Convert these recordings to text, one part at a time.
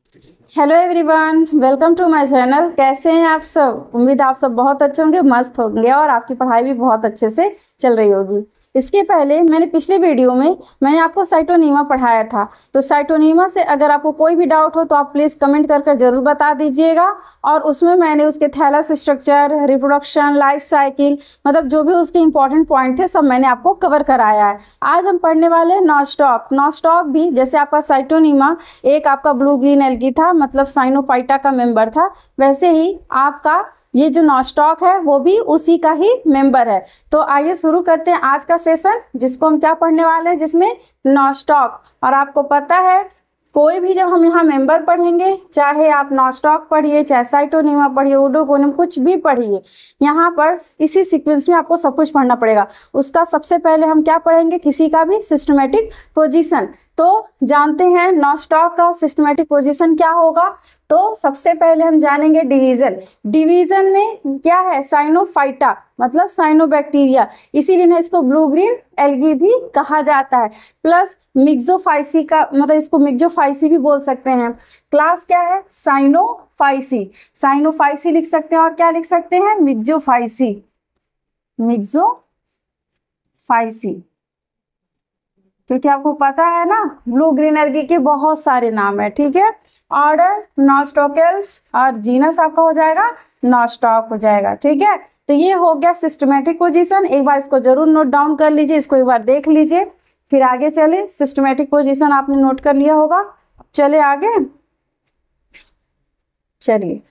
Hello everyone, welcome to my channel. कैसे हैं आप सब? उम्मीद आप सब बहुत अच्छे होंगे, मस्त होंगे और आपकी पढ़ाई भी बहुत अच्छे से चल रही होगी। इसके पहले मैंने पिछले वीडियो में आपको साइटोनीमा पढ़ाया था। तो साइटोनीमा से अगर आपको कोई भी डाउट हो तो आप प्लीज़ कमेंट कर जरूर बता दीजिएगा। और उसमें मैंने उसके thallus structure, reproduction, life cycle, मतलब जो भी उसके इंपॉर्टेंट पॉइंट थे सब मैंने आपको कवर कराया है। आज हम पढ़ने वाले हैं नॉस्टॉक। नॉस्टॉक भी जैसे आपका साइटोनीमा एक आपका ब्लू ग्रीन एल्गी था, मतलब साइनोफाइटा का मेंबर था, वैसे ही आपका ये जो नॉस्टॉक है वो भी उसी का ही मेंबर है। तो आइए शुरू करते हैं आज का सेशन, जिसको हम क्या पढ़ने वाले हैं, जिसमें नॉस्टॉक। और आपको पता है कोई भी जब हम यहाँ मेंबर पढ़ेंगे, चाहे आप नॉस्टॉक पढ़िए, चाहे साइटोनीमा पढ़िए, ओडोगोनियम कुछ भी पढ़िए, यहाँ पर इसी सीक्वेंस में आपको सब कुछ पढ़ना पड़ेगा। उसका सबसे पहले हम क्या पढ़ेंगे, किसी का भी सिस्टमेटिक पोजीशन। तो जानते हैं नॉस्टॉक का सिस्टमेटिक पोजीशन क्या होगा। तो सबसे पहले हम जानेंगे डिवीजन। डिवीजन में क्या है, साइनोफाइटा मतलब साइनोबैक्टीरिया, इसीलिए ना इसको ब्लू ग्रीन एल्गी भी कहा जाता है। प्लस मिक्सोफाइसी का मतलब इसको मिक्सोफाइसी भी बोल सकते हैं। क्लास क्या है, साइनोफाइसी। साइनोफाइसी लिख सकते हैं और क्या लिख सकते हैं, मिक्सोफाइसी। मिक्सोफाइसी, क्योंकि आपको पता है ना ब्लू ग्रीन एल्गी के बहुत सारे नाम है, ठीक है। ऑर्डर नॉस्टॉकल्स और जीनस आपका हो जाएगा नॉस्टॉक हो जाएगा, ठीक है। तो ये हो गया सिस्टमेटिक पोजीशन। एक बार इसको जरूर नोट डाउन कर लीजिए, इसको एक बार देख लीजिए, फिर आगे चले। सिस्टमेटिक पोजीशन आपने नोट कर लिया होगा, चले आगे। चलिए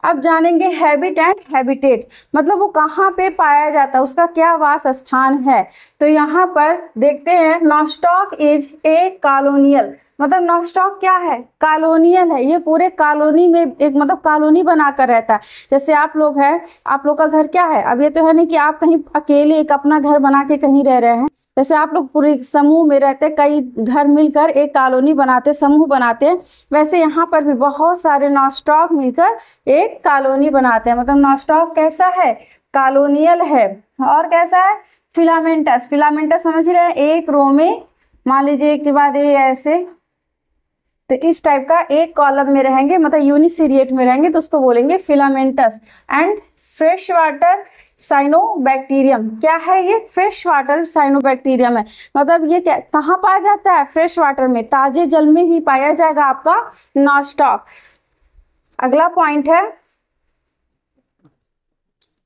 अब जानेंगे हैबिट एंड हैबिटेट, मतलब वो कहाँ पे पाया जाता है, उसका क्या वास स्थान है। तो यहाँ पर देखते हैं, नॉस्टॉक इज ए कॉलोनियल, मतलब नॉस्टॉक क्या है, कॉलोनियल है। ये पूरे कॉलोनी में एक मतलब कॉलोनी बनाकर रहता है। जैसे आप लोग हैं, आप लोग का घर क्या है, अब ये तो है नहीं कि आप कहीं अकेले एक अपना घर बना के कहीं रह रहे हैं। जैसे आप लोग पूरे समूह में रहते, कई घर मिलकर एक कॉलोनी बनाते, समूह बनाते हैं, वैसे यहाँ पर भी बहुत सारे नॉस्टॉक मिलकर एक कॉलोनी बनाते हैं। मतलब नॉस्टॉक कैसा है, कॉलोनियल है। और कैसा है, फिलामेंटस। फिलामेंटस समझ रहे हैं, एक रो में मान लीजिए एक के बाद ये ऐसे, तो इस टाइप का एक कॉलम में रहेंगे, मतलब यूनिसीरिएट में रहेंगे, तो उसको बोलेंगे filamentous. And fresh water cyanobacterium, क्या है ये, फ्रेश वाटर साइनोबैक्टीरियम है। मतलब ये क्या कहाँ पाया जाता है, फ्रेश वाटर में, ताजे जल में ही पाया जाएगा आपका नॉस्टॉक। अगला पॉइंट है,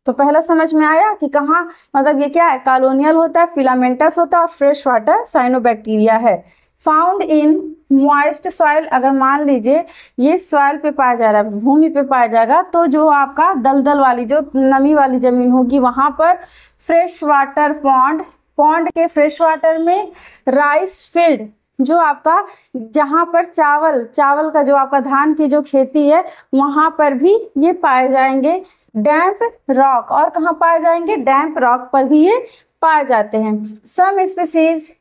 तो पहला समझ में आया कि कहाँ, मतलब ये क्या है, कॉलोनियल होता है, फिलामेंटस होता है और फ्रेश वाटर साइनोबैक्टीरिया है। फाउंड इन मॉइस्ट सॉइल, अगर मान लीजिए ये सॉइल पे पाया जा रहा है, भूमि पे पाया जाएगा, तो जो आपका दलदल वाली जो नमी वाली जमीन होगी वहां पर फ्रेश वाटर पॉन्ड, पॉन्ड के फ्रेश वाटर में राइस फील्ड, जो आपका जहां पर चावल का जो आपका धान की जो खेती है वहां पर भी ये पाए जाएंगे। डैम्प रॉक, और कहाँ पाए जाएंगे, डैम्प रॉक पर भी ये पाए जाते हैं। Some species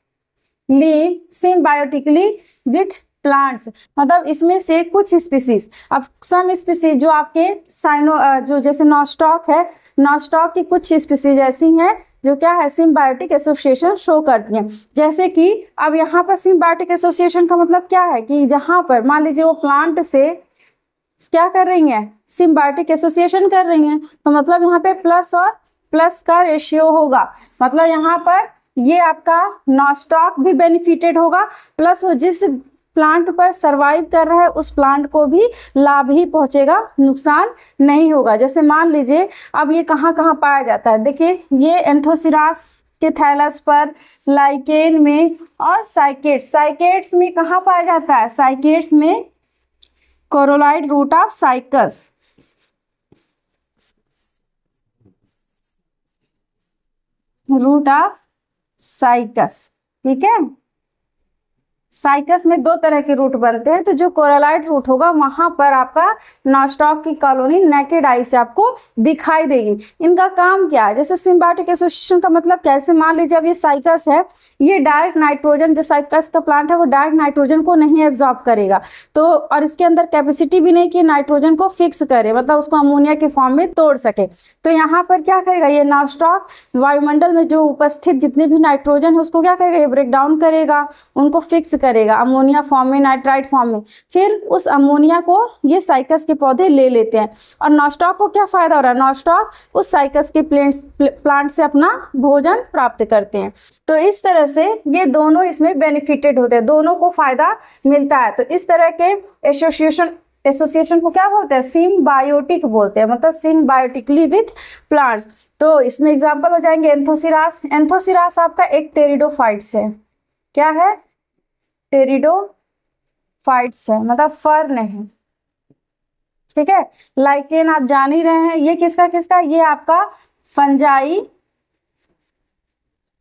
live symbiotically with plants, मतलब इसमें से कुछ स्पीसीज, अब सम स्पीसीज जो आपके जो जैसे नॉस्टॉक है, नॉस्टॉक की कुछ स्पीसीज ऐसी हैं जो क्या है, सिम्बायोटिक एसोसिएशन शो करती हैं। जैसे कि अब यहाँ पर सिम्बायोटिक एसोसिएशन का मतलब क्या है कि जहाँ पर मान लीजिए वो प्लांट से क्या कर रही हैं, सिम्बायोटिक एसोसिएशन कर रही हैं, तो मतलब यहाँ पे प्लस और प्लस का रेशियो होगा। मतलब यहाँ पर ये आपका नॉस्टॉक भी बेनिफिटेड होगा, प्लस वो जिस प्लांट पर सरवाइव कर रहा है उस प्लांट को भी लाभ ही पहुंचेगा, नुकसान नहीं होगा। जैसे मान लीजिए अब ये कहाँ कहाँ पाया जाता है, देखिए ये एंथोसिरास के थैलस पर, लाइकेन में और साइकेट्स। साइकेट्स में कहाँ पाया जाता है, साइकेट्स में coralloid root of Cycas, root of Cycas, ठीक है। साइकस में दो तरह के रूट बनते हैं, तो जो कोरलाइट रूट होगा वहां पर आपका नॉस्टॉक की कॉलोनी नेकेड आई से आपको दिखाई देगी। इनका काम क्या है, जैसे सिम्बायोटिक एसोसिएशन का मतलब क्या है, जैसे मान लीजिए अब ये साइकस है, ये डायरेक्ट नाइट्रोजन, जो साइकस का प्लांट है वो डायरेक्ट नाइट्रोजन को नहीं एब्जॉर्ब करेगा, तो और इसके अंदर कैपेसिटी भी नहीं कि नाइट्रोजन को फिक्स करे, मतलब उसको अमोनिया के फॉर्म में तोड़ सके। तो यहाँ पर क्या करेगा, ये नॉस्टॉक वायुमंडल में जो उपस्थित जितने भी नाइट्रोजन है उसको क्या करेगा, ये ब्रेक डाउन करेगा, उनको फिक्स करेगा अमोनिया फॉर्म में, नाइट्राइट फॉर्म में। फिर उस अमोनिया को ये साइकस के पौधे ले लेते हैं और नॉस्टॉक को क्या फायदा हो रहा है, नॉस्टॉक उस साइकस के प्लांट से अपना भोजन प्राप्त करते हैं। तो इस तरह से ये दोनों इसमें बेनिफिटेड होते हैं, दोनों को फायदा मिलता है। तो इस तरह के एसोसिएशन को क्या बोलते हैं, सिम्बायोटिक बोलते हैं, मतलब सिम्बायोटिकली विथ प्लांट्स। तो इसमें एग्जांपल हो जाएंगे एंथोसिरास। एंथोसिरास आपका एक टेरिडोफाइट्स है। क्या है, टेरिडोफाइट्स है, मतलब फर्न है, ठीक है। लाइकेन आप जान ही रहे हैं, ये किसका किसका, ये आपका फंजाई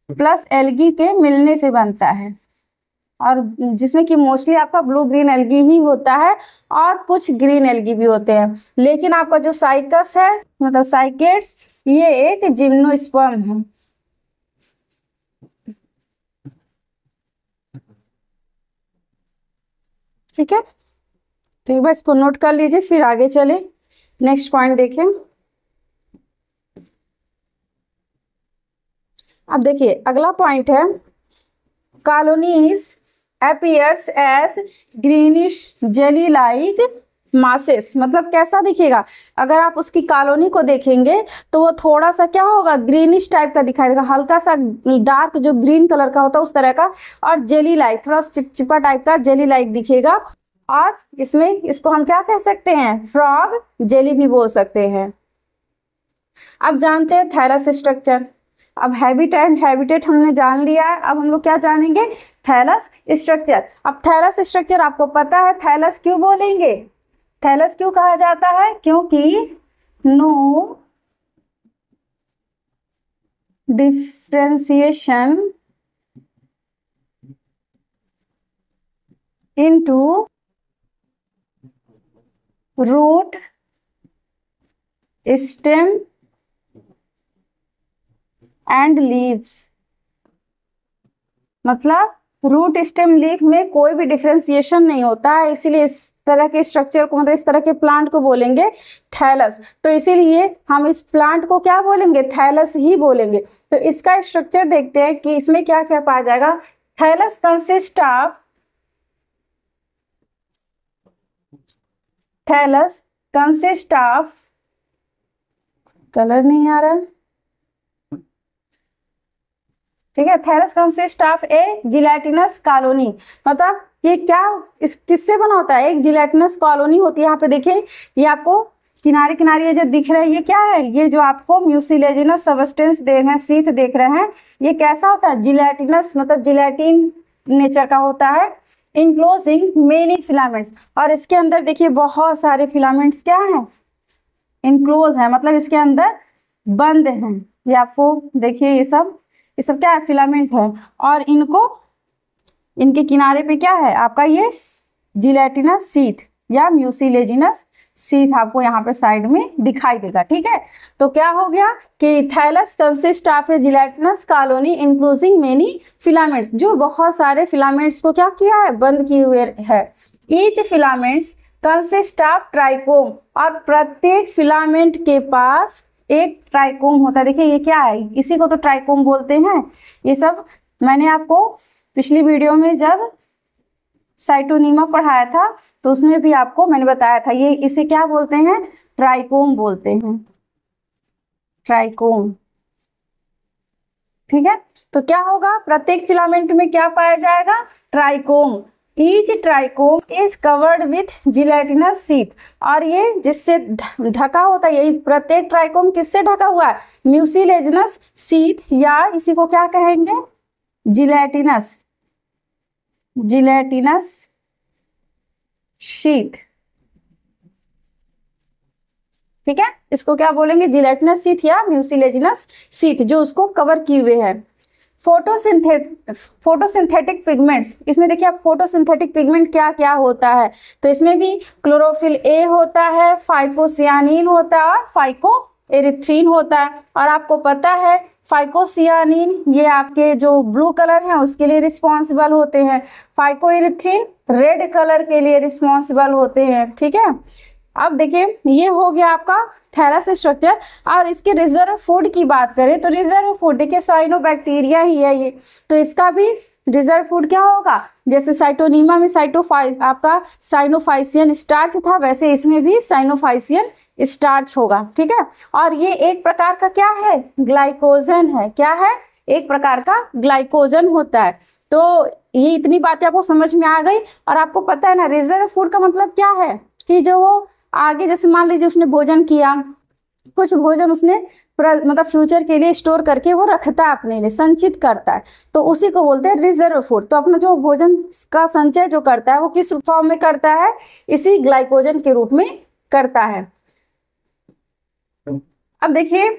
प्लस एल्गी के मिलने से बनता है, और जिसमें कि मोस्टली आपका ब्लू ग्रीन एल्गी ही होता है और कुछ ग्रीन एल्गी भी होते हैं। लेकिन आपका जो साइकस है, मतलब साइकेट्स, ये एक जिम्नोस्पर्म है। ठीक है, तो एक बार इसको नोट कर लीजिए, फिर आगे चले, नेक्स्ट पॉइंट देखें। अब देखिए अगला पॉइंट है, colonies appears as greenish jelly like masses, मतलब कैसा दिखेगा, अगर आप उसकी कॉलोनी को देखेंगे तो वो थोड़ा सा क्या होगा, ग्रीनिश टाइप का दिखाई देगा, हल्का सा डार्क जो ग्रीन कलर का होता है उस तरह का, और जेली लाइक थोड़ा चिपचिपा टाइप का जेली लाइक दिखेगा। और इसमें इसको हम क्या कह सकते हैं, फ्रॉग जेली भी बोल सकते हैं। अब जानते हैं थैलस स्ट्रक्चर। अब हैबिट एंड हैबिटेट हमने जान लिया है, अब हम लोग क्या जानेंगे, थैलस स्ट्रक्चर। अब थैलस स्ट्रक्चर आपको पता है, थैलस क्यों बोलेंगे, थैलस क्यों कहा जाता है, क्योंकि no differentiation into root stem and leaves, मतलब रूट स्टेम लीफ में कोई भी डिफरेंशिएशन नहीं होता है, इसीलिए इस तरह के स्ट्रक्चर को, मतलब इस तरह के प्लांट को बोलेंगे थैलस। तो इसीलिए हम इस प्लांट को क्या बोलेंगे, थैलस ही बोलेंगे। तो इसका स्ट्रक्चर देखते हैं कि इसमें क्या क्या पाया जाएगा। Thallus consist of, thallus consist of, colour नहीं आ रहा, ठीक है, thallus consist of a gelatinous colony, मतलब ये क्या, इस किससे बना होता है, एक जिलेटिनस कॉलोनी होती है। यहाँ पे देखिए, ये आपको किनारे किनारे ये जो दिख रहा है, ये क्या है, ये जो आपको म्यूसिलेजिनस सबस्टेंस देख रहे हैं, शीथ देख रहे हैं, ये कैसा होता है, जिलेटिनस, मतलब जिलेटिन नेचर का होता है। इनक्लोजिंग मेनी फिलामेंट्स, और इसके अंदर देखिए बहुत सारे फिलामेंट्स क्या हैं, इनक्लोज है, मतलब इसके अंदर बंद हैं। ये आपको देखिए ये सब क्या है, फिलामेंट है, और इनको, इनके किनारे पे क्या है आपका, ये जिलेटिनस शीथ या म्यूसिलेजिनस शीथ आपको यहाँ पे साइड में दिखाई देगा। ठीक है, तो क्या हो गया कि thallus consist of a gelatinous colony including many filaments, जो बहुत सारे फिलामेंट्स को क्या किया है, बंद किए हुए है। Each filaments consist of trichome, और प्रत्येक फिलामेंट के पास एक ट्राइकोम होता है। देखिए ये क्या है, इसी को तो ट्राइकोम बोलते हैं। ये सब मैंने आपको पिछली वीडियो में जब साइटोनीमा पढ़ाया था तो उसमें भी आपको मैंने बताया था, ये इसे क्या बोलते हैं, ट्राइकोम बोलते हैं, ट्राइकोम। ठीक है, तो क्या होगा, प्रत्येक फिलामेंट में क्या पाया जाएगा, trichome. Each trichome is covered with gelatinous sheath, और ये जिससे ढका होता है, यही प्रत्येक ट्राइकोम किससे ढका हुआ है, म्यूसिलेजिनस शीथ, या इसी को क्या कहेंगे, जिलेटिनस, जिलेटिनस शीथ। ठीक है, इसको क्या बोलेंगे, जिलेटिनस शीथ या म्यूसिलेजिनस शीथ, जो उसको कवर किए हुए है। फोटोसिंथेटिक पिगमेंट्स, इसमें देखिए आप फोटोसिंथेटिक पिगमेंट क्या क्या होता है, तो इसमें भी क्लोरोफिल ए होता है, फाइकोसियानिन होता है और फाइकोएरिथ्रिन होता है। और आपको पता है फाइकोसियानिन ये आपके जो ब्लू कलर है उसके लिए रिस्पॉन्सिबल होते हैं, फाइकोएरिथ्रिन रेड कलर के लिए रिस्पॉन्सिबल होते हैं। ठीक है, अब देखिए ये हो गया आपका थैलस स्ट्रक्चर। और इसके रिजर्व फूड की बात करें तो रिजर्व फूड देखिए साइनोबैक्टीरिया ही है ये, तो इसका भी रिजर्व फूड क्या होगा, जैसे साइटोनीमा में साइटोफाइस आपका साइनोफाइसियन स्टार्च था, वैसे इसमें भी साइनोफाइसियन स्टार्च होगा। ठीक है, और ये एक प्रकार का क्या है, ग्लाइकोजन है। क्या है, एक प्रकार का ग्लाइकोजन होता है। तो ये इतनी बातें आपको समझ में आ गई। और आपको पता है ना रिजर्व फूड का मतलब क्या है, कि जो वो आगे जैसे मान लीजिए उसने भोजन किया, कुछ भोजन उसने मतलब फ्यूचर के लिए स्टोर करके वो रखता है अपने लिए, संचित करता है, तो उसी को बोलते हैं रिजर्व फूड। तो अपना जो भोजन का संचय जो करता है वो किस फॉर्म में करता है, इसी ग्लाइकोजन के रूप में करता है। अब देखिए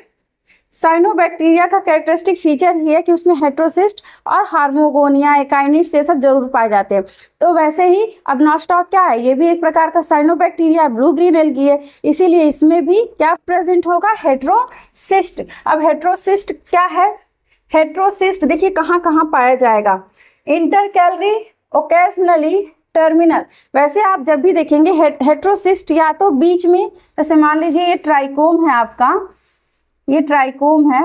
साइनोबैक्टीरिया का कैरेक्टरिस्टिक फीचर ये है कि उसमें हेट्रोसिस्ट और हार्मोगोनिया एकाइनिट्स ये सब जरूर पाए जाते हैं। तो वैसे ही अब नॉस्टॉक क्या है, ये भी एक प्रकार का साइनोबैक्टीरिया ब्लू ग्रीन एल्गी है, इसीलिए इसमें भी क्या प्रेजेंट होगा, हेट्रोसिस्ट। अब हेट्रोसिस्ट क्या है, हेट्रोसिस्ट देखिए कहाँ कहाँ पाया जाएगा, इंटरकैलरी, ओकेजनली, टर्मिनल। वैसे आप जब भी देखेंगे हेट्रोसिस्ट या तो बीच में, जैसे मान लीजिए ये ट्राइकोम है आपका, ये ट्राइकोम है,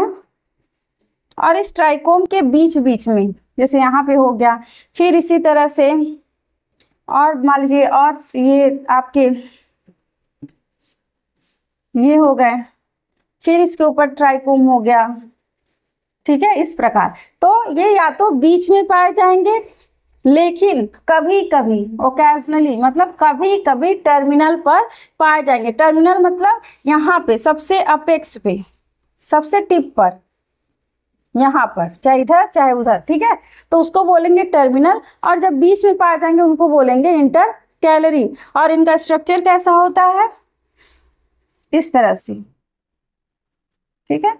और इस ट्राइकोम के बीच बीच में जैसे यहाँ पे हो गया, फिर इसी तरह से और मान लीजिए और ये आपके ये हो गए, फिर इसके ऊपर ट्राइकोम हो गया। ठीक है, इस प्रकार तो ये या तो बीच में पाए जाएंगे, लेकिन कभी कभी ओकेजनली मतलब कभी कभी टर्मिनल पर पाए जाएंगे। टर्मिनल मतलब यहाँ पे सबसे अपेक्स पे, सबसे टिप पर, यहाँ पर, चाहे इधर चाहे उधर। ठीक है, तो उसको बोलेंगे टर्मिनल। और जब बीच में पाए जाएंगे उनको बोलेंगे इंटरकैलरी। और इनका स्ट्रक्चर कैसा होता है, इस तरह से। ठीक है,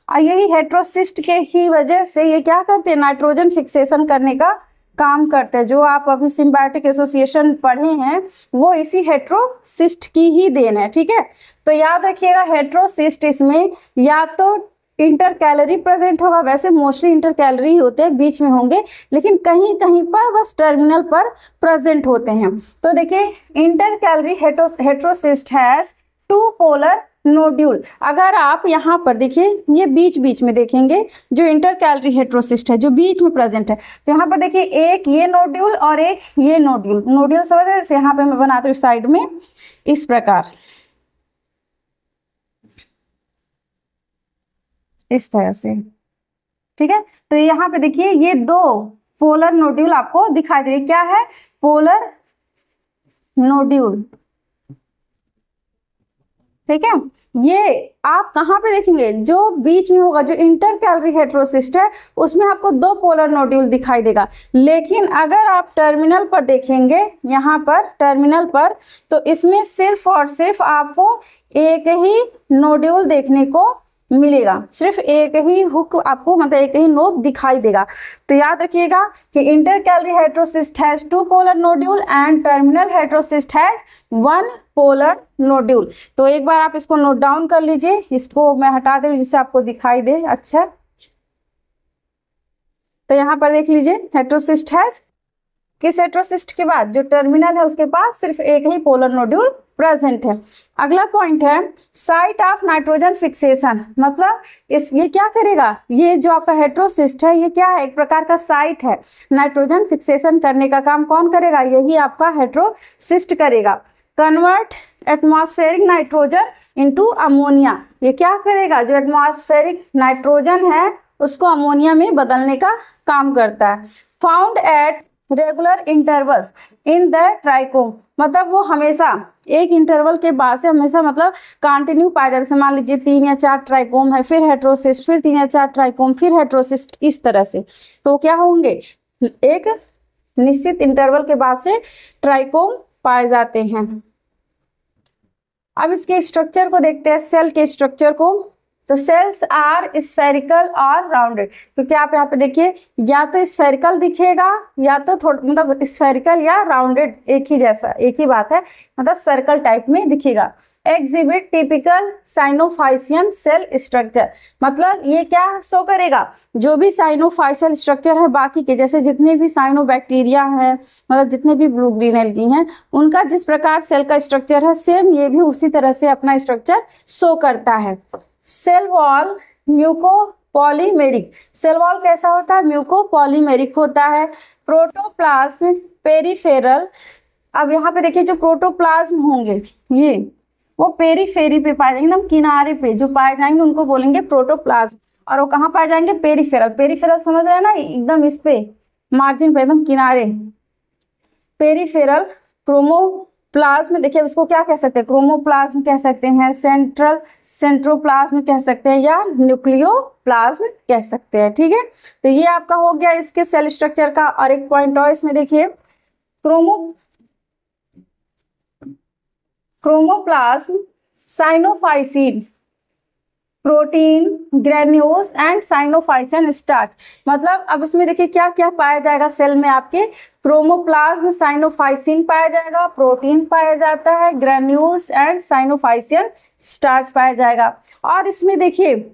और यही हेट्रोसिस्ट के ही वजह से ये क्या करते हैं, नाइट्रोजन फिक्सेशन करने का काम करते हैं। जो आप अभी सिम्बायोटिक एसोसिएशन पढ़े हैं वो इसी हेट्रोसिस्ट की ही देन है। ठीक है, तो याद रखिएगा हेट्रोसिस्ट इसमें या तो इंटरकैलरी प्रेजेंट होगा, वैसे मोस्टली इंटरकैलरी होते हैं, बीच में होंगे, लेकिन कहीं कहीं पर बस टर्मिनल पर प्रेजेंट होते हैं। तो देखिए intercalary heterocyst has two polar nodule. अगर आप यहाँ पर देखिए ये बीच बीच में देखेंगे, जो इंटरकैलरी हेट्रोसिस्ट है जो बीच में प्रेजेंट है, तो यहाँ पर देखिए एक ये नोड्यूल और एक ये नोड्यूल। नोड्यूल समझ रहे हैं, यहाँ पे मैं बनाती हूँ साइड में इस प्रकार, इस तरह से। ठीक है, तो यहाँ पे देखिए ये दो पोलर नोड्यूल आपको दिखाई दे रही है। क्या है, पोलर नोड्यूल। ठीक है, ये आप कहाँ पे देखेंगे, जो बीच में होगा, जो इंटरकैलरी हेट्रोसिस्ट है उसमें आपको दो पोलर नोड्यूल दिखाई देगा। लेकिन अगर आप टर्मिनल पर देखेंगे, यहाँ पर टर्मिनल पर, तो इसमें सिर्फ और सिर्फ आपको एक ही नोड्यूल देखने को मिलेगा, सिर्फ एक ही हुक आपको मतलब एक ही नोब दिखाई देगा। तो याद रखिएगा कि intercalary heterocyst has two polar nodule and terminal heterocyst has one polar nodule. तो एक बार आप इसको नोट डाउन कर लीजिए, इसको मैं हटा दे जिससे आपको दिखाई दे अच्छा। तो यहाँ पर देख लीजिए हेट्रोसिस्ट हैज, किस हेट्रोसिस्ट के बाद जो टर्मिनल है उसके पास सिर्फ एक ही पोलर नोड्यूल प्रेजेंट है। अगला पॉइंट है साइट ऑफ नाइट्रोजन फिक्सेशन। मतलब इस ये क्या करेगा, ये जो आपका हेट्रोसिस्ट है ये क्या है, एक प्रकार का साइट है। नाइट्रोजन फिक्सेशन करने का काम कौन करेगा, यही आपका हेट्रोसिस्ट करेगा। Convert atmospheric nitrogen into ammonia. ये क्या करेगा, जो एटमॉस्फेरिक नाइट्रोजन है उसको अमोनिया में बदलने का काम करता है। Found at regular intervals in the trichome. मतलब वो हमेशा एक इंटरवल के बाद से हमेशा मतलब कंटिन्यू पाया जाता है। जैसे मान लीजिए 3 या 4 ट्राइकोम है, फिर हेट्रोसिस्ट, फिर 3 या 4 ट्राइकोम, फिर हेट्रोसिस्ट, इस तरह से। तो क्या होंगे, एक निश्चित इंटरवल के बाद से ट्राइकोम पाए जाते हैं। अब इसके स्ट्रक्चर को देखते हैं, सेल के स्ट्रक्चर को। तो सेल्स आर स्फेरिकल और राउंडेड, क्योंकि आप यहाँ पे देखिए या तो स्फेरिकल दिखेगा या तो थोड़ा मतलब स्फेरिकल या राउंडेड, एक ही जैसा, एक ही बात है, मतलब सर्कल टाइप में दिखेगा। Exhibit typical cyanophycean cell structure, मतलब ये क्या शो करेगा, जो भी साइनोफाइसियल स्ट्रक्चर है बाकी के, जैसे जितने भी साइनोबैक्टीरिया हैं, मतलब जितने भी ब्लू ग्रीन एल्गी हैं, उनका जिस प्रकार सेल का स्ट्रक्चर है सेम ये भी उसी तरह से अपना स्ट्रक्चर शो करता है। Cell wall muco polymeric, cell wall कैसा होता है, म्यूको पॉलीमेरिक होता है। प्रोटोप्लाज्म पेरिफेरल, अब यहाँ पे देखिए जो प्रोटोप्लाज्म होंगे ये वो पेरीफेरी पे पाए जाएंगे, एकदम किनारे पे जो पाए जाएंगे उनको बोलेंगे प्रोटोप्लाज्म, और वो कहाँ पाए जाएंगे, पेरीफेरल। पेरीफेरल समझ रहे हैं ना, एकदम इस पे मार्जिन पे, एकदम किनारे, पेरीफेरल। क्रोमोप्लाज्म, देखिए इसको क्या कह सकते हैं, क्रोमोप्लाज्म कह सकते हैं, सेंट्रोप्लाज्म कह सकते हैं, या न्यूक्लियोप्लाज्म कह सकते हैं। ठीक है, तो ये आपका हो गया इसके सेल स्ट्रक्चर का। और एक पॉइंट और इसमें देखिए, chromoplasm, cyanophycin, protein, granules and cyanophycin starch, मतलब अब इसमें देखिए क्या क्या पाया जाएगा सेल में आपके, क्रोमोप्लाज्म, साइनोफाइसिन पाया जाएगा, प्रोटीन पाया जाता है, ग्रेन्यूल्स एंड साइनोफाइसिन स्टार्च पाया जाएगा। और इसमें देखिए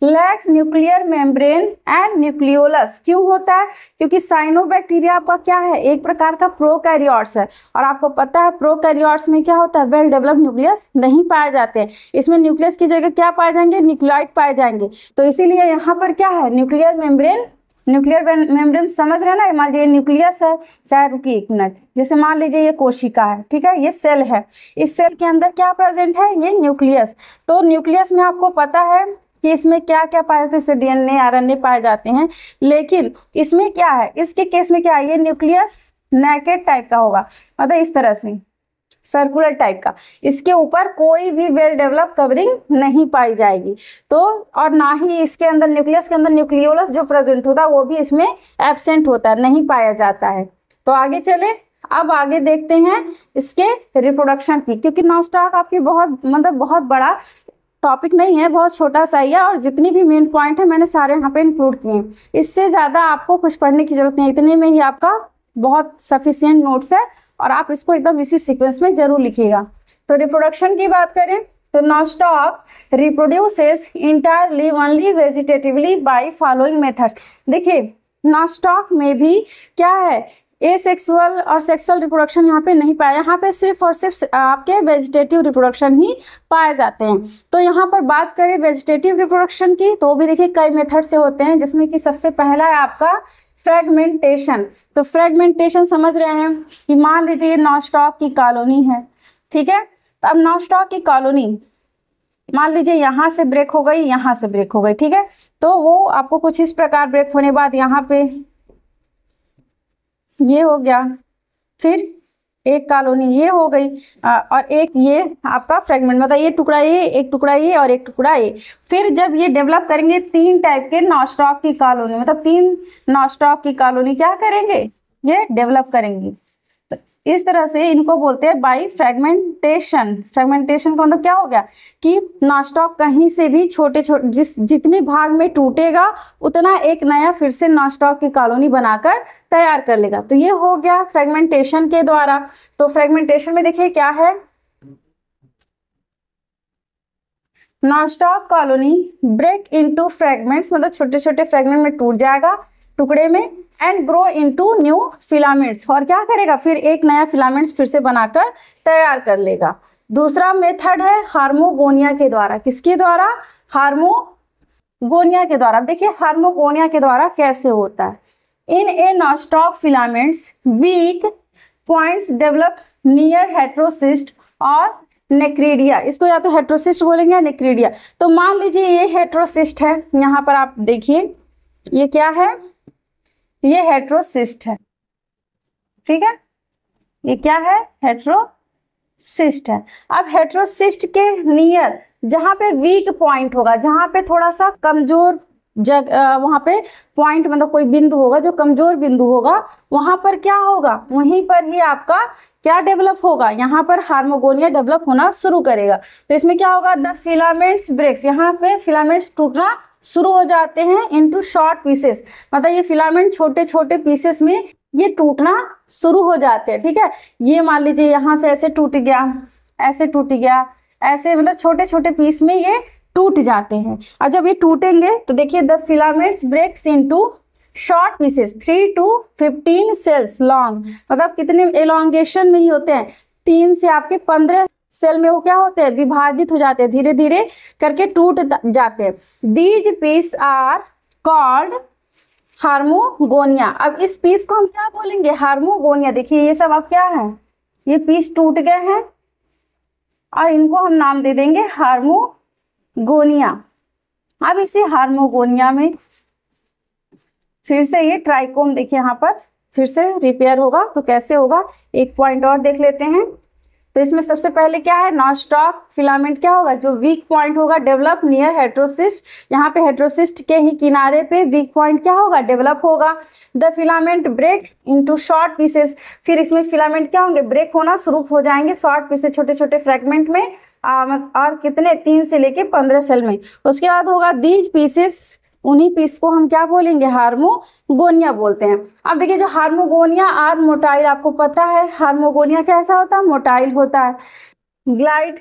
lack nuclear membrane and nucleolus, क्यों होता है, क्योंकि साइनोबैक्टीरिया आपका क्या है, एक प्रकार का प्रोकैरियोट्स है, और आपको पता है प्रोकैरियोट्स में क्या होता है, वेल डेवलप्ड न्यूक्लियस नहीं पाए जाते हैं। इसमें न्यूक्लियस की जगह क्या पाए जाएंगे, न्यूक्लियोइड पाए जाएंगे। तो इसीलिए यहाँ पर क्या है, न्यूक्लियर मेम्ब्रेन समझ रहे हैं ना, मान लीजिए न्यूक्लियस है, चाहे रुकिए एक मिनट, जैसे मान लीजिए ये कोशिका है, ठीक है, ये सेल है, इस सेल के अंदर क्या प्रेजेंट है, ये न्यूक्लियस। तो न्यूक्लियस में आपको पता है कि इसमें क्या क्या पाए जाते हैं, जैसे डीएनए, आरएनए पाए जाते हैं, लेकिन इसमें क्या है, इसके केस में क्या है, ये न्यूक्लियस नेकेड टाइप का होगा, मतलब इस तरह से सर्कुलर टाइप का, इसके ऊपर कोई भी वेल डेवलप कवरिंग नहीं पाई जाएगी। तो और ना ही इसके अंदर, न्यूक्लियस के अंदर न्यूक्लियोलस जो प्रेजेंट होता है वो भी इसमें एब्सेंट होता है, नहीं पाया जाता है। तो आगे चले, अब आगे देखते हैं इसके रिप्रोडक्शन की, क्योंकि नॉस्टॉक आपकी बहुत बड़ा टॉपिक नहीं है, बहुत छोटा सा ही है, और जितनी भी मेन पॉइंट है मैंने सारे यहाँ पे इंक्लूड किए हैं। इससे ज़्यादा आपको कुछ पढ़ने की जरूरत नहीं, इतने में ही आपका बहुत सफिशिएंट नोट्स है, और आप इसको एकदम इसी सीक्वेंस में जरूर लिखिएगा। तो रिप्रोडक्शन की बात करें तो nostoc reproduces entirely only vegetatively by following methods. देखिए नॉस्टॉक में भी क्या है, एसेक्सुअल और सेक्सुअल रिप्रोडक्शन यहाँ पे नहीं पाया, यहाँ पे सिर्फ और सिर्फ आपके वेजिटेटिव रिप्रोडक्शन ही पाए जाते हैं। तो यहाँ पर बात करें वेजिटेटिव रिप्रोडक्शन की, तो भी देखिए कई मेथड से होते हैं, जिसमें कि सबसे पहला है आपका फ्रेगमेंटेशन। तो फ्रेगमेंटेशन समझ रहे हैं कि मान लीजिए ये नॉस्टॉक की कॉलोनी है, ठीक है, तो अब नॉस्टॉक की कॉलोनी मान लीजिए यहाँ से ब्रेक हो गई, यहाँ से ब्रेक हो गई, ठीक है, तो वो आपको कुछ इस प्रकार ब्रेक होने के बाद यहाँ पे ये हो गया, फिर एक कॉलोनी ये हो गई, और एक ये आपका फ्रेगमेंट, मतलब ये टुकड़ा ये, एक टुकड़ा ये और एक टुकड़ा ये। फिर जब ये डेवलप करेंगे 3 टाइप के नॉस्टॉक की कॉलोनी, मतलब 3 नॉस्टॉक की कॉलोनी क्या करेंगे, ये डेवलप करेंगी। तो इस तरह से इनको बोलते हैं बाई फ्रेगमेंटेशन। फ्रेगमेंटेशन का मतलब क्या हो गया कि नॉस्टॉक कहीं से भी छोटे छोटे जितने भाग में टूटेगा उतना एक नया फिर से नॉस्टॉक की कॉलोनी बनाकर तैयार कर लेगा। तो ये हो गया फ्रेगमेंटेशन के द्वारा। तो फ्रेगमेंटेशन में देखिए क्या है, nostoc colony break into fragments, मतलब छोटे छोटे फ्रेगमेंट में टूट जाएगा टुकड़े में, and grow into new filaments, और क्या करेगा फिर एक नया फिलामेंट्स फिर से बनाकर तैयार कर लेगा। दूसरा मेथड है हार्मोगोनिया के द्वारा। किसके द्वारा, हार्मोगोनिया के द्वारा। देखिए हार्मोगोनिया के द्वारा कैसे होता है, in a Nostoc filaments weak points develop near heterocyst और नेक्रीडिया। इसको या तो हेट्रोसिस्ट बोलेंगे या नेक्रीडिया। तो मान लीजिए ये हेट्रोसिस्ट है, यहाँ पर आप देखिए ये क्या है, ये हेट्रोसिस्ट है, ठीक है, ये क्या है, हेट्रोसिस्ट है। अब हेट्रोसिस्ट के नियर जहां पे वीक पॉइंट होगा, जहां पे थोड़ा सा कमजोर वहां पे पॉइंट मतलब कोई बिंदु होगा जो कमजोर बिंदु होगा, वहां पर क्या होगा, वहीं पर ही आपका क्या डेवलप होगा, यहाँ पर हार्मोगोनिया डेवलप होना शुरू करेगा। तो इसमें क्या होगा, द फिलामेंट्स ब्रेक्स, यहाँ पे फिलामेंट्स टूटना शुरू हो जाते हैं इनटू शॉर्ट पीसेस, मतलब ये फिलामेंट छोटे छोटे पीसेस में ये टूटना शुरू हो जाते हैं। ठीक है, ये मान लीजिए यहाँ से ऐसे टूट गया, ऐसे टूट गया, ऐसे मतलब छोटे छोटे पीस में ये टूट जाते हैं। और जब ये टूटेंगे तो देखिए the filaments breaks into short pieces 3 to 15 cells long, मतलब कितने एलोंगेशन में ही होते हैं, 3 से आपके 15 सेल में वो क्या होते हैं, विभाजित हो जाते हैं, धीरे धीरे करके टूट जाते हैं। These piece are called hormogonia. अब इस पीस को हम क्या बोलेंगे, हार्मोगोनिया। देखिए ये सब अब क्या है, ये पीस टूट गए हैं और इनको हम नाम दे देंगे हार्मोगोनिया। अब इसी हार्मोगोनिया में फिर से ये ट्राइकोम देखिए यहाँ पर फिर से रिपेयर होगा, तो कैसे होगा एक पॉइंट और देख लेते हैं। तो इसमें सबसे पहले क्या है, नॉन-स्टॉक फिलामेंट क्या होगा, जो वीक पॉइंट होगा डेवलप नियर हेट्रोसिस्ट, यहाँ पे हेट्रोसिस्ट के ही किनारे पे वीक पॉइंट क्या होगा, डेवलप होगा। The filament break into short pieces, फिर इसमें फिलामेंट क्या होंगे, ब्रेक होना शुरू हो जाएंगे शॉर्ट पीसेस, छोटे छोटे फ्रेगमेंट में, और कितने 3 से लेके 15 सेल में। उसके बाद होगा दीज पीसेस, उन्हीं पीस को हम क्या बोलेंगे, हार्मोगोनिया बोलते हैं। अब देखिए जो हार्मोगोनिया आर मोटाइल, आपको पता है हार्मोगोनिया कैसा होता है, मोटाइल होता है, glide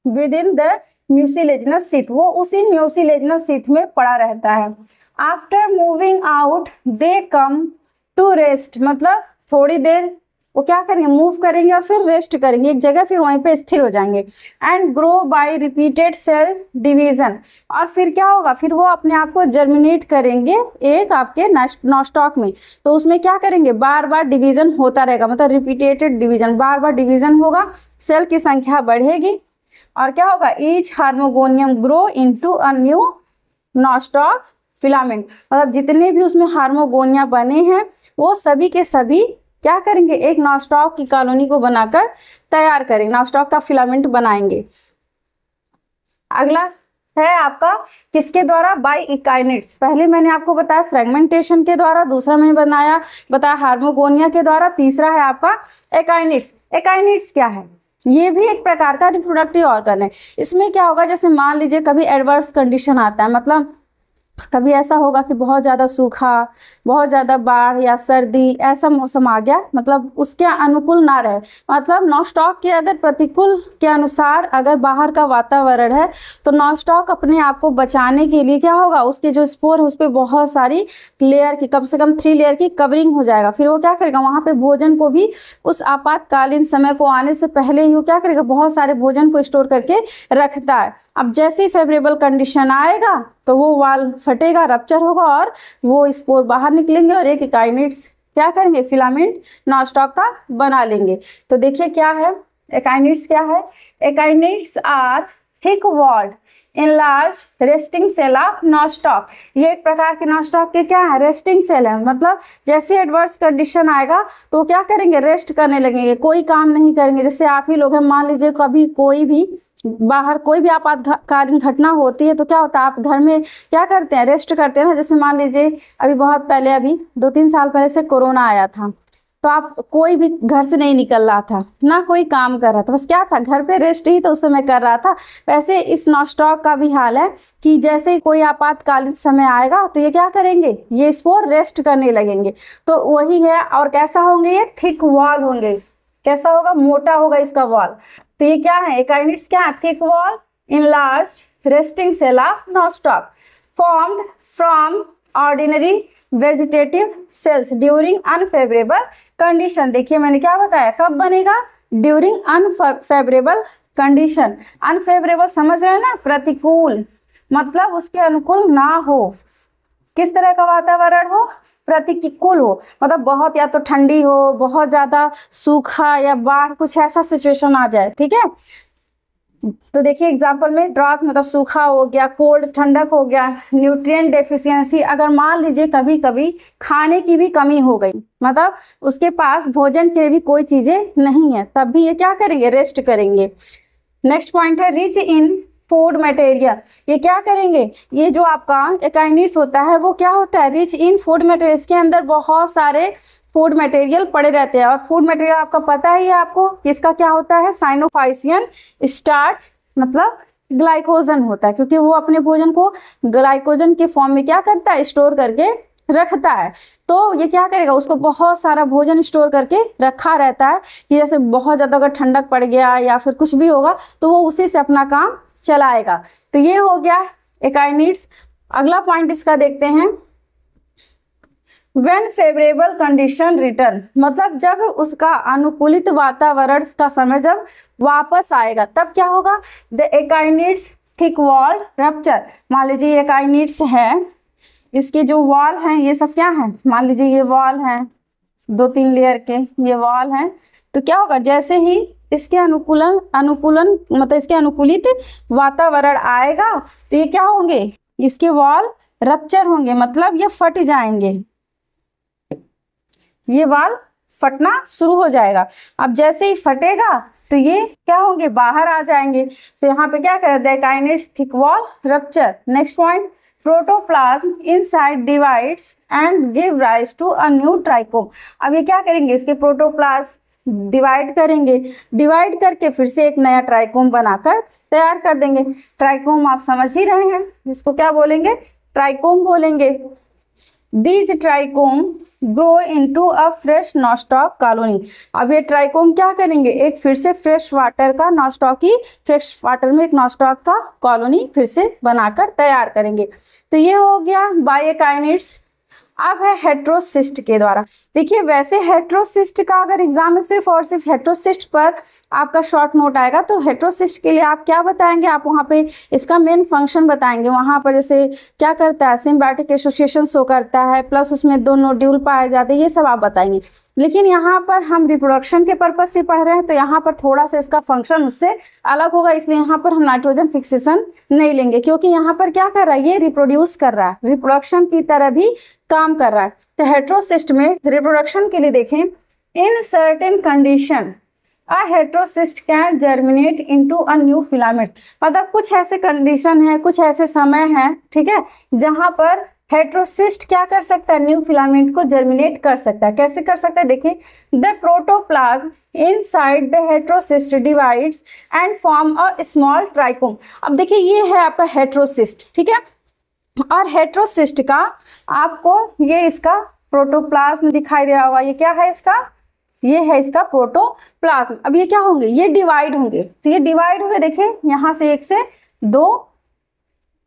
within the mucilaginous sheath, वो उसी म्यूसिलेजिनस शीथ में पड़ा रहता है। After moving out they come to rest, मतलब थोड़ी देर वो क्या करेंगे, मूव करेंगे और फिर रेस्ट करेंगे एक जगह, फिर वहीं पे स्थिर हो जाएंगे। And grow by repeated cell division, और फिर क्या होगा, फिर वो अपने आप को जर्मिनेट करेंगे एक आपके नॉस्टॉक में, तो उसमें क्या करेंगे, बार बार डिवीजन होता रहेगा, मतलब रिपीटेड डिवीजन, बार बार डिवीजन होगा, सेल की संख्या बढ़ेगी, और क्या होगा, each hormogonium grow into a new Nostoc filament, मतलब जितने भी उसमें हार्मोगोनिया बने हैं वो सभी के सभी क्या करेंगे, एक नॉस्टॉक की कॉलोनी को बनाकर तैयार करेंगे, नॉस्टॉक का फिलामेंट बनाएंगे। अगला है आपका किसके द्वारा, बाय इकाइनिट्स। पहले मैंने आपको बताया फ्रेगमेंटेशन के द्वारा, दूसरा मैंने बताया हार्मोगोनिया के द्वारा, तीसरा है आपका एकाइनिट्स। एकाइनिट्स क्या है, ये भी एक प्रकार का रिप्रोडक्टिव ऑर्गन है। इसमें क्या होगा, जैसे मान लीजिए कभी एडवर्स कंडीशन आता है, मतलब कभी ऐसा होगा कि बहुत ज़्यादा सूखा, बहुत ज़्यादा बाढ़ या सर्दी, ऐसा मौसम आ गया, मतलब उसके अनुकूल ना रहे, मतलब नॉस्टॉक के अगर प्रतिकूल के अनुसार अगर बाहर का वातावरण है तो नॉस्टॉक अपने आप को बचाने के लिए क्या होगा, उसके जो स्पोर है उस पर बहुत सारी लेयर की, कम से कम 3 लेयर की कवरिंग हो जाएगा। फिर वो क्या करेगा, वहाँ पे भोजन को भी उस आपातकालीन समय को आने से पहले ही वो क्या करेगा, बहुत सारे भोजन को स्टोर करके रखता है। अब जैसे ही फेवरेबल कंडीशन आएगा तो वो वाल फटेगा, रप्चर होगा और वो स्पोर बाहर निकलेंगे और एक इकाइनिट्स क्या करेंगे, फिलामेंट नॉस्टॉक का बना लेंगे। तो देखिए क्या है, एकाइनिट्स क्या है, akinetes are thick walled enlarge resting cell of Nostoc. ये एक प्रकार के नॉस्टॉक के क्या है, रेस्टिंग सेल है, मतलब जैसे एडवर्स कंडीशन आएगा तो क्या करेंगे, रेस्ट करने लगेंगे, कोई काम नहीं करेंगे। जैसे आप ही लोग हैं, मान लीजिए कभी कोई भी बाहर कोई भी आपातकालीन घटना होती है तो क्या होता है, आप घर में क्या करते हैं, रेस्ट करते हैं ना। जैसे मान लीजिए अभी बहुत पहले, अभी 2-3 साल पहले से कोरोना आया था, तो आप कोई भी घर से नहीं निकल रहा था, ना कोई काम कर रहा था, बस क्या था, घर पे रेस्ट ही तो उस समय कर रहा था। वैसे इस नॉस्टॉक का भी हाल है कि जैसे ही कोई आपातकालीन समय आएगा तो ये क्या करेंगे, ये स्पोर रेस्ट करने लगेंगे। तो वही है, और कैसा होंगे, ये थिक वॉल होंगे, कैसा होगा, मोटा होगा इसका वॉल। तो ये क्या है, एकाइनिट्स क्या है, thick wall enlarged resting cell of nostoc formed from ordinary vegetative cells during unfavourable condition. देखिए मैंने क्या बताया, कब बनेगा, ड्यूरिंग अनफेवरेबल कंडीशन। अनफेवरेबल समझ रहे हैं ना, प्रतिकूल, मतलब उसके अनुकूल ना हो। किस तरह का वातावरण हो, प्रतिकूल हो, मतलब बहुत या तो ठंडी हो, बहुत ज्यादा सूखा या बाढ़, कुछ ऐसा सिचुएशन आ जाए। ठीक है, तो देखिए एग्जांपल में ड्रॉट मतलब सूखा हो गया, कोल्ड ठंडक हो गया, न्यूट्रिएंट डेफिशिएंसी, अगर मान लीजिए कभी कभी खाने की भी कमी हो गई, मतलब उसके पास भोजन के लिए भी कोई चीजें नहीं है, तब भी ये क्या करेंगे, रेस्ट करेंगे। नेक्स्ट पॉइंट है रिच इन फूड मटेरियल, ये क्या करेंगे, ये जो आपका एकाइनिड्स होता है वो क्या होता है, रिच इन फूड मटेरियल, इसके अंदर बहुत सारे फूड मटेरियल पड़े रहते हैं। और फूड मटेरियल आपका पता ही है आपको किसका क्या होता है, साइनोफाइसियन स्टार्च मतलब ग्लाइकोजन होता है, क्योंकि वो अपने भोजन को ग्लाइकोजन के फॉर्म में क्या करता है, स्टोर करके रखता है। तो ये क्या करेगा, उसको बहुत सारा भोजन स्टोर करके रखा रहता है कि जैसे बहुत ज़्यादा अगर ठंडक पड़ गया या फिर कुछ भी होगा तो वो उसी से अपना काम चलाएगा। तो ये हो गया एकाइनिड्स। अगला पॉइंट इसका देखते हैं, व्हेन फेवरेबल कंडीशन रिटर्न, मतलब जब उसका अनुकूलित वातावरण का समय जब वापस आएगा तब क्या होगा, the akinetes thick wall rupture. मान लीजिए एकाइनिड्स है, इसके जो वॉल हैं ये सब क्या है, मान लीजिए ये वॉल हैं 2-3 लेयर के, ये वॉल हैं, तो क्या होगा, जैसे ही इसके अनुकूलन मतलब इसके अनुकूलित वातावरण आएगा तो ये क्या होंगे, इसके वॉल रप्चर होंगे, मतलब ये फट जाएंगे, ये वॉल फटना शुरू हो जाएगा। अब जैसे ही फटेगा तो ये क्या होंगे, बाहर आ जाएंगे। तो यहाँ पे क्या करें, the akinetes thick wall rupture. Next point, protoplasm inside divides and give rise to a new trichome. अब ये क्या करेंगे, इसके प्रोटोप्लाज्म डिवाइड करेंगे, डिवाइड करके फिर से एक नया ट्राइकोम बनाकर तैयार कर देंगे। ट्राइकोम आप समझ ही रहे हैं, इसको क्या बोलेंगे, ट्राइकोम बोलेंगे। These trichome grow into a fresh nostoc colony. अब ये ट्राइकोम क्या करेंगे, एक फिर से फ्रेश वाटर का नॉस्टॉकी, फ्रेश वाटर में एक नॉस्टॉक का कॉलोनी फिर से बनाकर तैयार करेंगे। तो ये हो गया बायोकाइनिड्स। अब है हेट्रोसिस्ट के द्वारा। देखिए वैसे हेट्रोसिस्ट का अगर एग्जाम में सिर्फ और सिर्फ हेट्रोसिस्ट पर आपका शॉर्ट नोट आएगा तो हेट्रोसिस्ट के लिए आप क्या बताएंगे, आप वहाँ पे इसका मेन फंक्शन बताएंगे। वहाँ पर जैसे क्या करता है, सिम्बायोटिक एसोसिएशन शो करता है, प्लस उसमें 2 नोड्यूल पाए जाते हैं, ये सब आप बताएंगे। लेकिन यहाँ पर हम रिप्रोडक्शन के पर्पज से पढ़ रहे हैं तो यहाँ पर थोड़ा सा इसका फंक्शन उससे अलग होगा, इसलिए यहाँ पर हम नाइट्रोजन फिक्सेशन नहीं लेंगे, क्योंकि यहाँ पर क्या कर रहा है, ये रिप्रोड्यूस कर रहा है, रिप्रोडक्शन की तरह भी काम कर रहा है। तो हेट्रोसिस्ट में रिप्रोडक्शन के लिए देखें, in certain condition a heterocyst can germinate into a new filament. मतलब कुछ ऐसे कंडीशन है, कुछ ऐसे समय है, ठीक है, जहां पर हेट्रोसिस्ट क्या कर सकता है, न्यू फिलामेंट को जर्मिनेट कर सकता है। कैसे कर सकता है, देखिए, the protoplasm inside the heterocyst divides and form a small trichome. अब देखिए ये है आपका हेट्रोसिस्ट, ठीक है, और हेट्रोसिस्ट का आपको ये इसका प्रोटोप्लाज्म दिखाई दे रहा होगा, ये क्या है इसका, ये है इसका प्रोटोप्लाज्म। अब ये क्या होंगे, ये डिवाइड होंगे, तो ये डिवाइड हुए, देखिए यहाँ से 1 से 2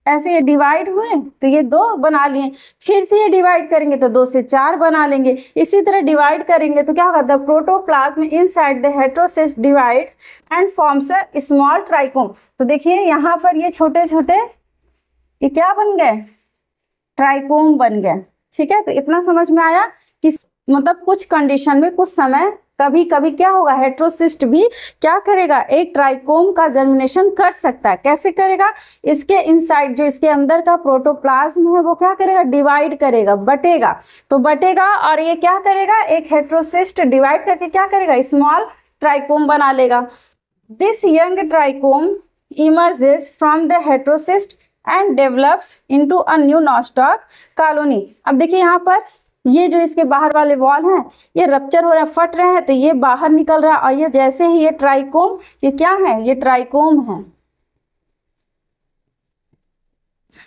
ऐसे ये डिवाइड हुए तो ये 2 बना लिए, फिर से ये डिवाइड करेंगे तो 2 से 4 बना लेंगे, इसी तरह डिवाइड करेंगे तो क्या होगा, the protoplasm inside the heterocyst divides and forms a small trichome. तो देखिए यहाँ पर ये छोटे छोटे ये क्या बन गए, ट्राइकोम बन गए, ठीक है। तो इतना समझ में आया कि मतलब कुछ कंडीशन में कुछ समय कभी कभी क्या होगा, हेट्रोसिस्ट भी क्या करेगा, एक ट्राइकोम का जर्मिनेशन कर सकता है। कैसे करेगा, इसके इनसाइड जो इसके अंदर का प्रोटोप्लाज्म है वो क्या करेगा, डिवाइड करेगा, बटेगा, तो बटेगा और ये क्या करेगा, एक हेट्रोसिस्ट डिवाइड करके क्या करेगा, स्मॉल ट्राइकोम बना लेगा। This young trichome emerges from the heterocyst and develops into a new nostoc colony. अब देखिए यहाँ पर ये जो इसके बाहर वाले वॉल हैं ये रप्चर हो रहा है, फट रहे हैं, तो ये बाहर निकल रहा है, और ये जैसे ही ये ट्राइकोम, ये क्या है, ये ट्राइकोम है।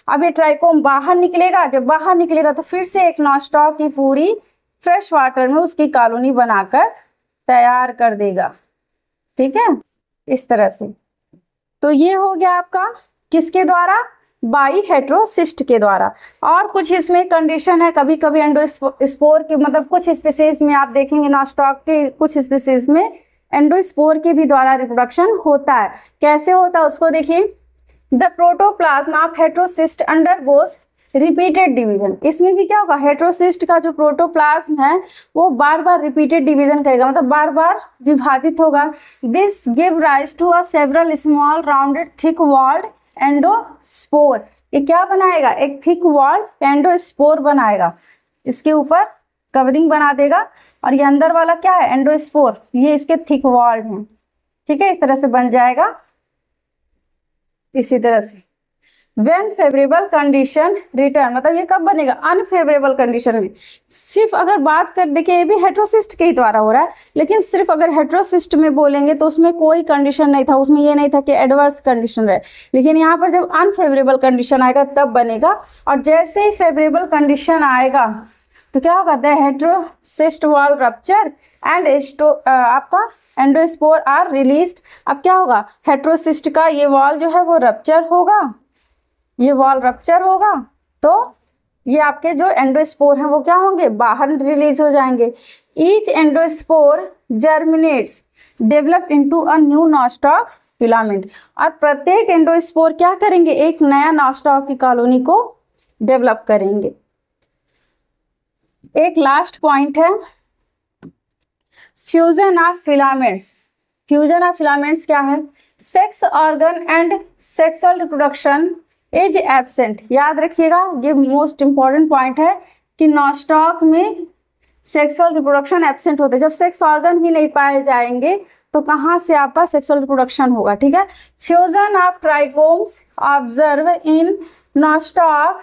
अब ये ट्राइकोम बाहर निकलेगा, जब बाहर निकलेगा तो फिर से एक नॉस्टॉक की पूरी फ्रेश वाटर में उसकी कॉलोनी बनाकर तैयार कर देगा, ठीक है, इस तरह से। तो ये हो गया आपका किसके द्वारा, बाई हेट्रोसिस्ट के द्वारा। और कुछ इसमें कंडीशन है, कभी कभी एंडोस्पोर के मतलब कुछ स्पीसीज में आप देखेंगे नॉस्टॉक के कुछ स्पीसीज में एंडोस्पोर के भी द्वारा रिप्रोडक्शन होता है। कैसे होता है उसको देखिए, the protoplasm of heterocyst undergoes repeated division. इसमें भी क्या होगा, हेट्रोसिस्ट का जो प्रोटोप्लाज्म है वो बार बार रिपीटेड डिवीजन करेगा, मतलब बार बार विभाजित होगा। This give rise to a several small rounded thick walled endospore. ये क्या बनाएगा, एक थिक वॉल्ड एंडोस्पोर बनाएगा, इसके ऊपर कवरिंग बना देगा, और ये अंदर वाला क्या है, एंडोस्पोर, ये इसके थिक वॉल्ड हैं, ठीक है, इस तरह से बन जाएगा। इसी तरह से When फेवरेबल कंडीशन रिटर्न, मतलब ये कब बनेगा, अनफेवरेबल कंडीशन में। सिर्फ अगर बात कर देखिए, ये भी हेट्रोसिस्ट के ही द्वारा हो रहा है, लेकिन सिर्फ अगर हेट्रोसिस्ट में बोलेंगे तो उसमें कोई कंडीशन नहीं था, उसमें ये नहीं था कि एडवर्स कंडीशन रहे, लेकिन यहाँ पर जब अनफेवरेबल कंडीशन आएगा तब बनेगा। और जैसे ही फेवरेबल कंडीशन आएगा तो क्या होगा, the heterocyst wall rupture and आपका एंडोस्पोर आर रिलीज्ड। अब क्या होगा, हेट्रोसिस्ट का ये वॉल जो है वो रप्चर होगा, ये वॉल रप्चर होगा, तो ये आपके जो एंडोस्पोर हैं वो क्या होंगे, बाहर रिलीज हो जाएंगे। Each endospore germinates develop into a new Nostoc filament, और प्रत्येक एंडोस्पोर क्या करेंगे, एक नया नॉस्टॉक की कॉलोनी को डेवलप करेंगे। एक लास्ट पॉइंट है fusion of filaments. Fusion of filaments क्या है, sex organ and sexual reproduction is absent. याद रखिएगा, ये मोस्ट इंपॉर्टेंट पॉइंट है कि नॉस्टॉक में सेक्सुअल रिप्रोडक्शन एब्सेंट होते हैं। जब सेक्स ऑर्गन ही नहीं पाए जाएंगे तो कहाँ से आपका सेक्सुअल रिप्रोडक्शन होगा, ठीक है। Fusion of trichomes observe in Nostoc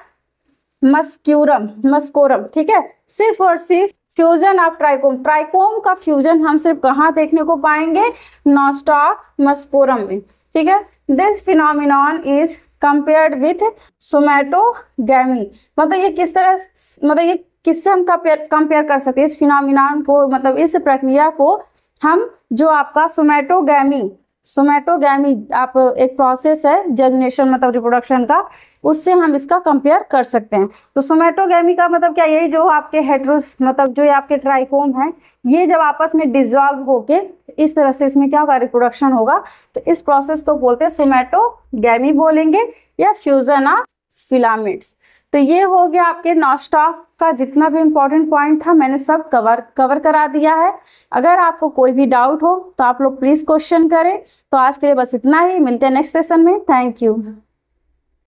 muscorum, ठीक है। सिर्फ और सिर्फ फ्यूजन ऑफ ट्राइकोम का फ्यूजन हम सिर्फ कहाँ देखने को पाएंगे, नॉस्टॉक मस्कोरम में, ठीक है। This phenomenon is compared with somatogamy, मतलब ये किस तरह, मतलब ये किससे हम कंपेयर कर सकते हैं इस फिनोमिनॉन को, मतलब इस प्रक्रिया को हम, जो आपका सोमैटोगैमी आप एक प्रोसेस है जर्मिनेशन मतलब रिप्रोडक्शन का, उससे हम इसका कंपेयर कर सकते हैं। तो सोमैटोगैमी का मतलब क्या, यही जो आपके हेट्रोस मतलब जो आपके ट्राइकोम है, ये जब आपस में डिसॉल्व होके इस तरह से इसमें क्या होगा, रिप्रोडक्शन होगा, तो इस प्रोसेस को बोलते हैं सोमैटोगैमी बोलेंगे, या फ्यूजन ऑफ फिलामेंट्स। तो ये हो गया आपके नॉस्टॉक का जितना भी इम्पोर्टेंट पॉइंट था मैंने सब कवर करा दिया है। अगर आपको कोई भी डाउट हो तो आप लोग प्लीज क्वेश्चन करें। तो आज के लिए बस इतना ही, मिलते हैं नेक्स्ट सेशन में। Thank you.